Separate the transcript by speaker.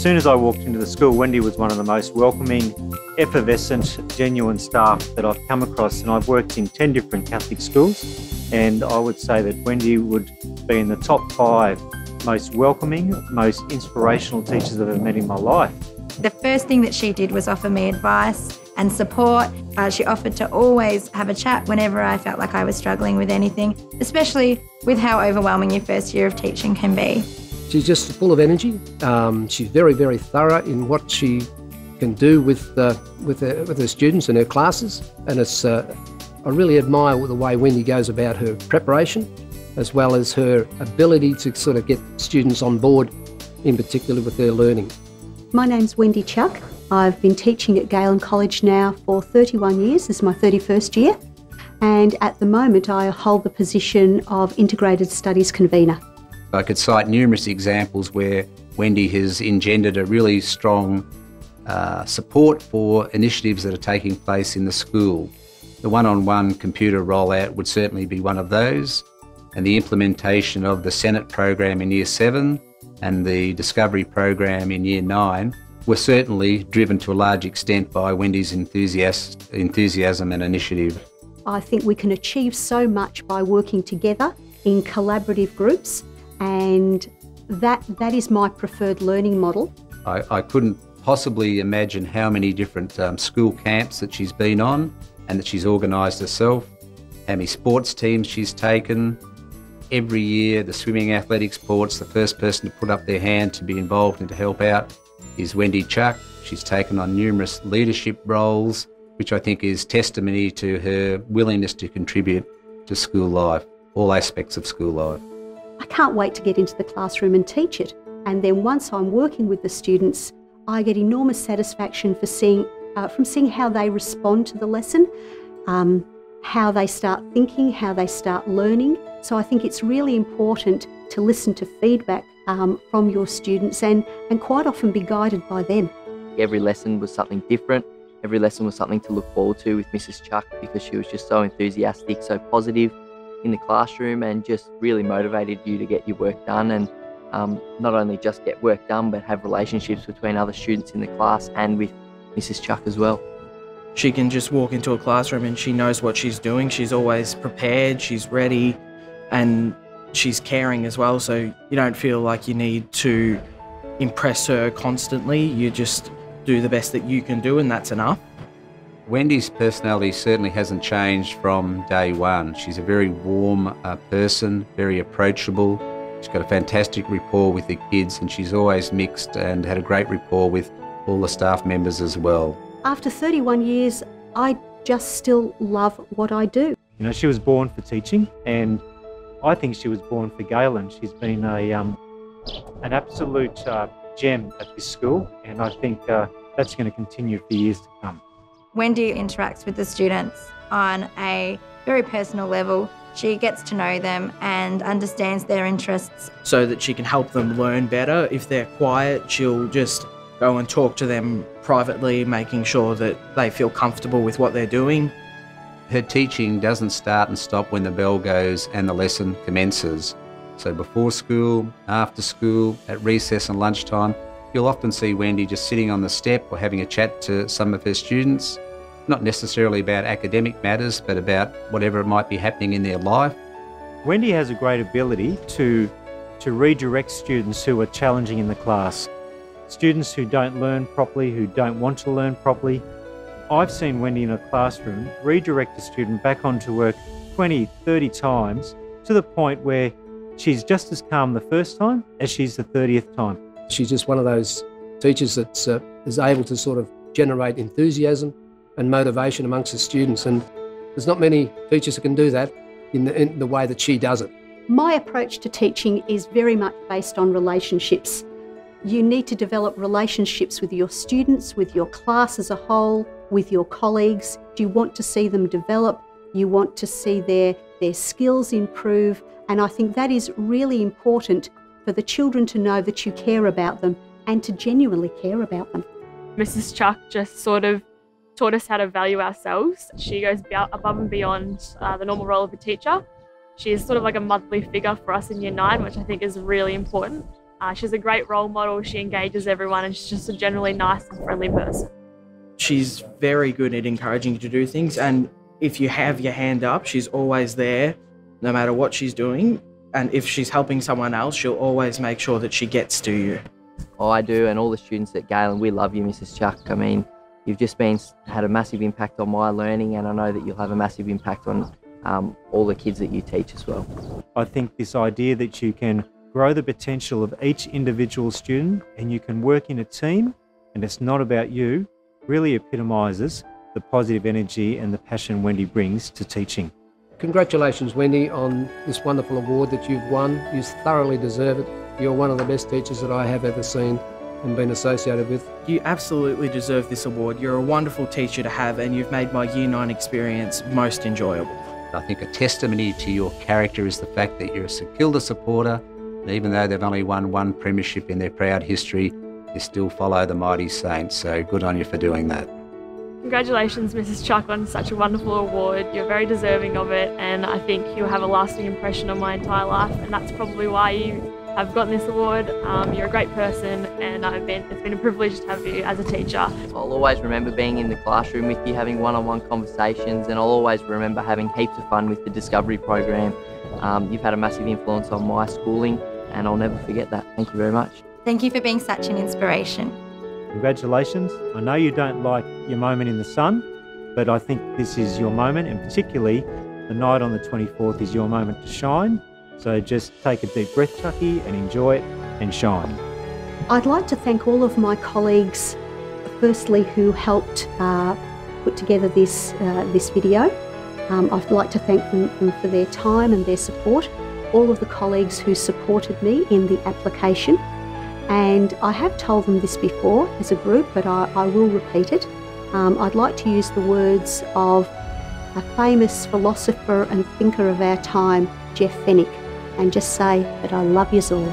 Speaker 1: soon as I walked into the school, Wendy was one of the most welcoming, effervescent, genuine staff that I've come across, and I've worked in 10 different Catholic schools, and I would say that Wendy would be in the top 5 most welcoming, most inspirational teachers I've ever met in my life.
Speaker 2: The first thing that she did was offer me advice and support. She offered to always have a chat whenever I felt like I was struggling with anything, especially with how overwhelming your first year of teaching can be.
Speaker 3: She's just full of energy. She's very, very thorough in what she can do with her students and her classes. And I really admire the way Wendy goes about her preparation, as well as her ability to sort of get students on board, in particular with their learning.
Speaker 4: My name's Wendy Chuck. I've been teaching at Galen College now for 31 years. This is my 31st year. And at the moment I hold the position of Integrated Studies Convener.
Speaker 5: I could cite numerous examples where Wendy has engendered a really strong support for initiatives that are taking place in the school. The one-on-one computer rollout would certainly be one of those, and the implementation of the Senate program in Year 7 and the Discovery program in Year 9 were certainly driven to a large extent by Wendy's enthusiasm and initiative.
Speaker 4: I think we can achieve so much by working together in collaborative groups, and that is my preferred learning model.
Speaker 5: I couldn't possibly imagine how many different school camps that she's been on and that she's organised herself, how many sports teams she's taken. Every year, the swimming, athletics, sports, the first person to put up their hand to be involved and to help out is Wendy Chuck. She's taken on numerous leadership roles, which I think is testimony to her willingness to contribute to school life, all aspects of school life.
Speaker 4: I can't wait to get into the classroom and teach it. And then once I'm working with the students, I get enormous satisfaction for seeing how they respond to the lesson, how they start thinking, how they start learning. So I think it's really important to listen to feedback from your students and quite often be guided by them.
Speaker 6: Every lesson was something different. Every lesson was something to look forward to with Mrs. Chuck, because she was just so enthusiastic, so positive in the classroom, and just really motivated you to get your work done, and not only just get work done but have relationships between other students in the class and with Mrs. Chuck as well.
Speaker 7: She can just walk into a classroom and she knows what she's doing. She's always prepared, she's ready, and she's caring as well, so you don't feel like you need to impress her constantly. You just do the best that you can do, and that's enough.
Speaker 5: Wendy's personality certainly hasn't changed from day one. She's a very warm person, very approachable. She's got a fantastic rapport with the kids, and she's always mixed and had a great rapport with all the staff members as well.
Speaker 4: After 31 years, I just still love what I do.
Speaker 1: You know, she was born for teaching, and I think she was born for Galen. She's been an absolute gem at this school, and I think that's going to continue for years to come.
Speaker 2: Wendy interacts with the students on a very personal level. She gets to know them and understands their interests.
Speaker 7: So that she can help them learn better. If they're quiet, she'll just go and talk to them privately, making sure that they feel comfortable with what they're doing.
Speaker 5: Her teaching doesn't start and stop when the bell goes and the lesson commences. So before school, after school, at recess and lunchtime, you'll often see Wendy just sitting on the step or having a chat to some of her students, not necessarily about academic matters, but about whatever might be happening in their life.
Speaker 1: Wendy has a great ability to redirect students who are challenging in the class. Students who don't learn properly, who don't want to learn properly. I've seen Wendy in a classroom redirect a student back onto work 20, 30 times, to the point where she's just as calm the first time as she's the 30th time.
Speaker 3: She's just one of those teachers that is able to sort of generate enthusiasm and motivation amongst the students, and there's not many teachers who can do that in the way that she does it.
Speaker 4: My approach to teaching is very much based on relationships. You need to develop relationships with your students, with your class as a whole, with your colleagues. You want to see them develop, you want to see their skills improve, and I think that is really important for the children to know that you care about them and to genuinely care about them.
Speaker 8: Mrs. Chuck just sort of taught us how to value ourselves. She goes above and beyond the normal role of a teacher. She is sort of like a motherly figure for us in Year 9, which I think is really important. She's a great role model, she engages everyone, and she's just a generally nice and friendly person.
Speaker 7: She's very good at encouraging you to do things, and if you have your hand up, she's always there no matter what she's doing. And if she's helping someone else, she'll always make sure that she gets to you.
Speaker 6: Oh, I do, and all the students at Galen, we love you, Mrs. Chuck. I mean, you've just had a massive impact on my learning, and I know that you'll have a massive impact on all the kids that you teach as well.
Speaker 1: I think this idea that you can grow the potential of each individual student and you can work in a team and it's not about you really epitomises the positive energy and the passion Wendy brings to teaching.
Speaker 3: Congratulations, Wendy, on this wonderful award that you've won. You thoroughly deserve it. You're one of the best teachers that I have ever seen and been associated with.
Speaker 7: You absolutely deserve this award. You're a wonderful teacher to have, and you've made my Year 9 experience most enjoyable.
Speaker 5: I think a testimony to your character is the fact that you're a St Kilda supporter, and even though they've only won one premiership in their proud history, you still follow the mighty Saints, so good on you for doing that.
Speaker 8: Congratulations, Mrs. Chuck, on such a wonderful award. You're very deserving of it, and I think you'll have a lasting impression on my entire life, and that's probably why you have gotten this award. You're a great person, and it's been a privilege to have you as a teacher.
Speaker 6: I'll always remember being in the classroom with you, having one-on-one conversations, and I'll always remember having heaps of fun with the Discovery program. You've had a massive influence on my schooling, and I'll never forget that. Thank you very much.
Speaker 2: Thank you for being such an inspiration.
Speaker 1: Congratulations. I know you don't like your moment in the sun, but I think this is your moment, and particularly the night on the 24th is your moment to shine. So just take a deep breath, Chucky, and enjoy it and shine.
Speaker 4: I'd like to thank all of my colleagues, firstly, who helped put together this video. I'd like to thank them for their time and their support, all of the colleagues who supported me in the application. And I have told them this before as a group, but I will repeat it. I'd like to use the words of a famous philosopher and thinker of our time, Jeff Fennick, and just say that I love yous all.